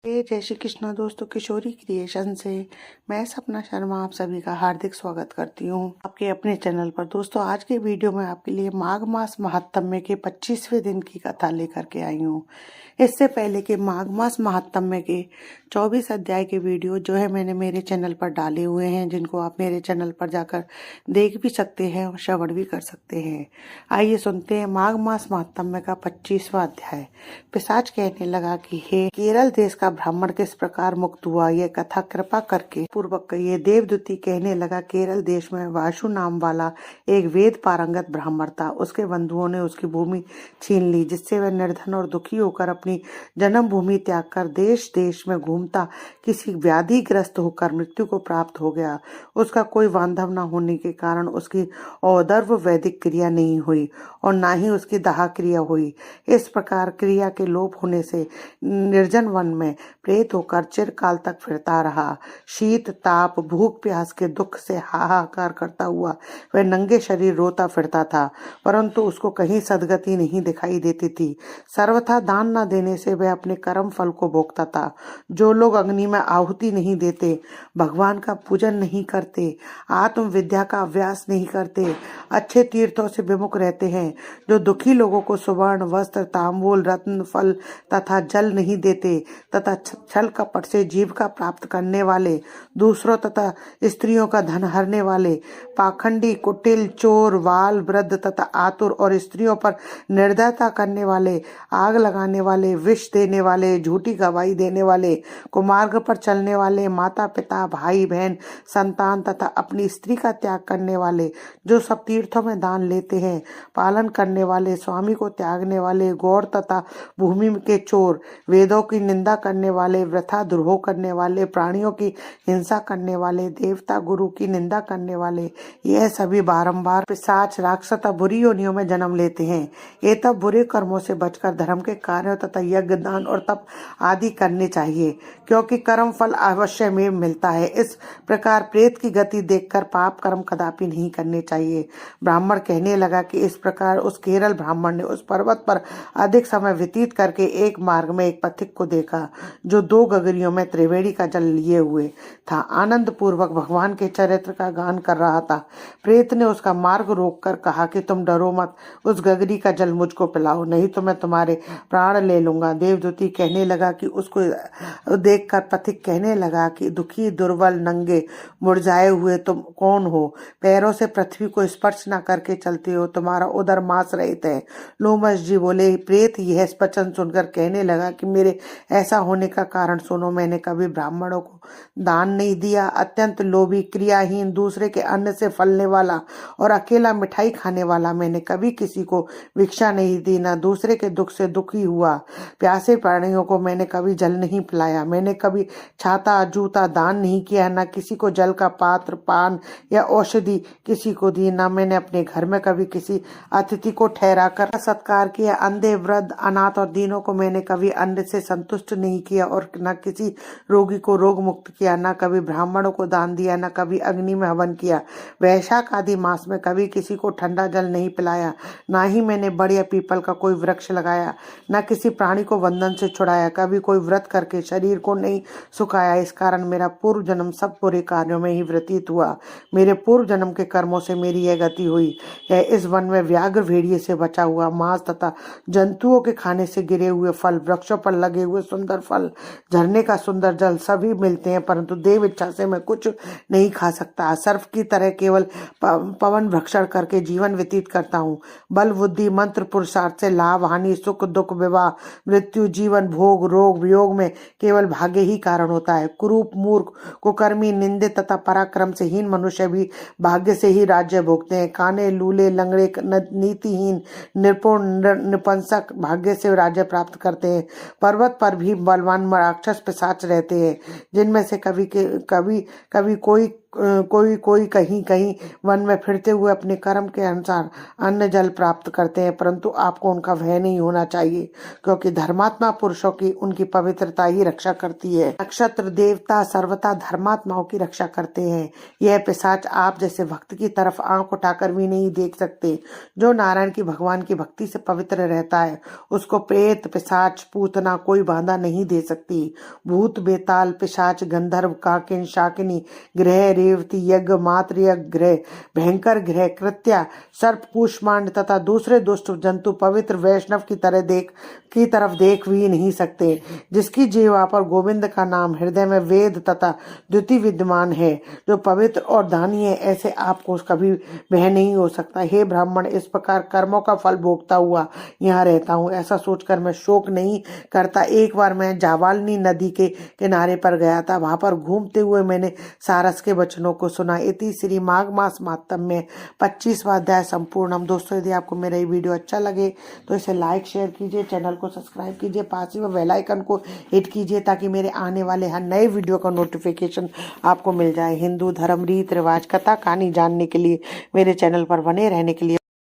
जय श्री कृष्णा दोस्तों, किशोरी क्रिएशन से मैं सपना शर्मा आप सभी का हार्दिक स्वागत करती हूँ आपके अपने चैनल पर। दोस्तों, आज के वीडियो में आपके लिए माघ मास महात्म्य के 25वें दिन की कथा लेकर के आई हूँ। इससे पहले के माघ मास महात्म्य के 24 अध्याय के वीडियो जो है मैंने मेरे चैनल पर डाले हुए हैं, जिनको आप मेरे चैनल पर जाकर देख भी सकते हैं और श्रवण भी कर सकते हैं। आइए सुनते हैं माघ मास महात्म्य का 25वां अध्याय। पिशाच कहने लगा कि हे केरल देश का ब्राह्मण किस प्रकार मुक्त हुआ, यह कथा कृपा करके पूर्वक कहिए। देवदूती कहने लगा, केरल देश में वासु नाम वाला एक वेद पारंगत ब्राह्मण था। उसके बंधुओं ने उसकी भूमि छीन ली, जिससे वह निर्धन और दुखी होकर अपनी जन्म भूमि त्याग कर देश देश में घूमता किसी व्याधिग्रस्त होकर मृत्यु को प्राप्त हो गया। उसका कोई बांधव न होने के कारण उसकी औदर्व वैदिक क्रिया नहीं हुई और न ही उसकी दाह क्रिया हुई। इस प्रकार क्रिया के लोप होने से निर्जन वन में प्रेत होकर चिरकाल तक फिरता रहा। शीत ताप भूख प्यास के दुख से हाहाकार करता हुआ वह नंगे शरीर रोता फिरता था, परंतु उसको कहीं सदगति नहीं दिखाई देती थी। सर्वथा दान न देने से वह अपने कर्म फल को भोगता था। जो लोग अग्नि में आहुति नहीं देते, भगवान का पूजन नहीं करते, आत्म विद्या का अभ्यास नहीं करते, अच्छे तीर्थों से विमुख रहते हैं, जो दुखी लोगों को सुवर्ण वस्त्र तांबूल रत्न फल तथा जल नहीं देते, तथा छल कपट से जीविका प्राप्त करने वाले, दूसरों तथा स्त्रियों का धन हरने वाले, पाखंडी कुटिल चोर वाल वृद्ध तथा आतुर और स्त्रियों पर निर्दयता करने वाले, आग लगाने वाले, विष देने वाले, झूठी गवाही देने वाले, कुमार्ग पर चलने वाले, माता पिता भाई बहन संतान तथा अपनी स्त्री का त्याग करने वाले, जो सब तीर्थों में दान लेते हैं, पालन करने वाले, स्वामी को त्यागने वाले, गौर तथा भूमि के चोर, वेदों की निंदा करने वाले, वृथा द्रोह करने वाले, प्राणियों की हिंसा करने वाले, देवता गुरु की निंदा करने वाले, यह सभी बारंबार पिशाच राक्षस तथा बुरी योनियों में जन्म लेते हैं। ये तब बुरे कर्मों से बचकर धर्म के कार्यों तथा यज्ञ दान और तप आदि करने चाहिए, क्योंकि कर्म फल अवश्य में मिलता है। इस प्रकार प्रेत की गति देखकर पाप कर्म कदापि नहीं करने चाहिए। ब्राह्मण कहने लगा कि इस प्रकार उस केरल ब्राह्मण ने उस पर्वत पर अधिक समय व्यतीत करके एक मार्ग में एक पथिक को देखा, जो 2 गगरियों में त्रिवेणी का जल लिए हुए था। आनंद पूर्वक भगवान के चरित्र का गान कर रहा था। प्रेत ने उसका मार्ग रोककर कहा कि तुम डरो मत, उस गगरी का जल मुझको पिलाओ, नहीं तो मैं तुम्हारे प्राण ले लूंगा। देवदूती कहने लगा कि उसको देखकर पथिक कहने लगा कि दुखी दुर्बल नंगे मुरझाए हुए तुम कौन हो? पैरों से पृथ्वी को स्पर्श न करके चलते हो, तुम्हारा उदर मांस रहित है। लोमश जी बोले। प्रेत यह वचन सुनकर कहने लगा कि मेरे ऐसा होने का कारण सुनो। मैंने कभी ब्राह्मणों को दान नहीं दिया, अत्यंत लोभी क्रियाहीन, दूसरे के अन्न से फलने वाला और अकेला मिठाई खाने वाला, मैंने कभी किसी को भिक्षा नहीं दी, न दूसरे के दुख से दुखी हुआ। प्यासे प्राणियों को मैंने कभी जल नहीं पिलाया, मैंने कभी छाता जूता दान नहीं किया, न किसी को जल का पात्र पान या औषधि किसी को दी, न मैंने अपने घर में कभी किसी अतिथि को ठहरा कर सत्कार किया। अंधे वृद्ध अनाथ और दीनों को मैंने कभी अन्न से संतुष्ट नहीं किया और न किसी रोगी को रोग मुक्त किया, न कभी ब्राह्मणों को दान दिया, न कभी अग्नि में हवन किया। वैशाख आदि मास में कभी किसी को ठंडा जल नहीं पिलाया, न ही मैंने बड़े या पीपल का कोई वृक्ष लगाया, न किसी प्राणी को बंधन से छुड़ाया, कभी कोई व्रत करके शरीर को नहीं सुखाया। इस कारण मेरा पूर्व जन्म सब बुरे कार्यों में ही व्यतीत हुआ। मेरे पूर्व जन्म के कर्मों से मेरी यह गति हुई। यह इस वन में व्याघ्र भेड़िए से बचा हुआ मांस तथा जंतुओं के खाने से गिरे हुए फल, वृक्षों पर लगे हुए सुंदर फल, झरने का सुंदर जल सभी मिलते हैं, परंतु देव इच्छा से मैं कुछ नहीं खा सकता। सर्प की तरह केवल पवन भक्षण करके जीवन व्यतीत करता हूँ। बल बुद्धि मंत्र पुरुषार्थ से लाभ हानि सुख दुख विवाह मृत्यु जीवन भोग रोग वियोग में केवल भाग्य ही कारण होता है। कुरूप मूर्ख कुकर्मी निंदित तथा पराक्रम से हीन मनुष्य भी भाग्य से ही राज्य भोगते हैं। काने लूले लंगड़े नीतिहीन निपुण निपंसक भाग्य से राज्य प्राप्त करते हैं। पर्वत पर भी बलवान राक्षस पिशाच रहते हैं, जिनमें से कभी कोई कोई कोई कहीं कहीं वन में फिरते हुए अपने कर्म के अनुसार अन्न जल प्राप्त करते हैं, परंतु आपको उनका भय नहीं होना चाहिए, क्योंकि धर्मात्मा पुरुषों की उनकी पवित्रता ही रक्षा करती है। नक्षत्र देवता सर्वथा धर्मात्माओं की रक्षा करते हैं। यह पिशाच आप जैसे भक्त की तरफ आंख उठाकर भी नहीं देख सकते। जो नारायण की भगवान की भक्ति से पवित्र रहता है, उसको प्रेत पिशाच पूतना कोई बाधा नहीं दे सकती। भूत बेताल पिशाच गंधर्व काकिन शाकिनी ग्रह रेवती यज्ञ मात्र यज्ञ ग्रह भयंकर ग्रह कृत्या सर्प कूष्मांड तथा दूसरे दुष्ट जंतु पवित्र वैष्णव की तरफ देख भी नहीं सकते। जिसकी जीवा पर गोविंद का नाम हृदय में वेद तथा द्वितीय विद्यमान है, जो पवित्र और दानी है, ऐसे आपको कभी भय नहीं हो सकता। हे ब्राह्मण, इस प्रकार कर्मों का फल भोगता हुआ यहाँ रहता हूँ, ऐसा सोचकर मैं शोक नहीं करता। एक बार मैं जावालनी नदी के किनारे पर गया था। वहां पर घूमते हुए मैंने सारस के वचनों को सुना। इति श्री माघ मास महात्म्य में 25वां अध्याय संपूर्णम। दोस्तों, यदि आपको मेरा ये वीडियो अच्छा लगे तो इसे लाइक शेयर कीजिए, चैनल को सब्सक्राइब कीजिए, पास ही में बेल आइकन को हिट कीजिए ताकि मेरे आने वाले हर नए वीडियो का नोटिफिकेशन आपको मिल जाए। हिंदू धर्म रीत रिवाज कथा कहानी जानने के लिए मेरे चैनल पर बने रहने के लिए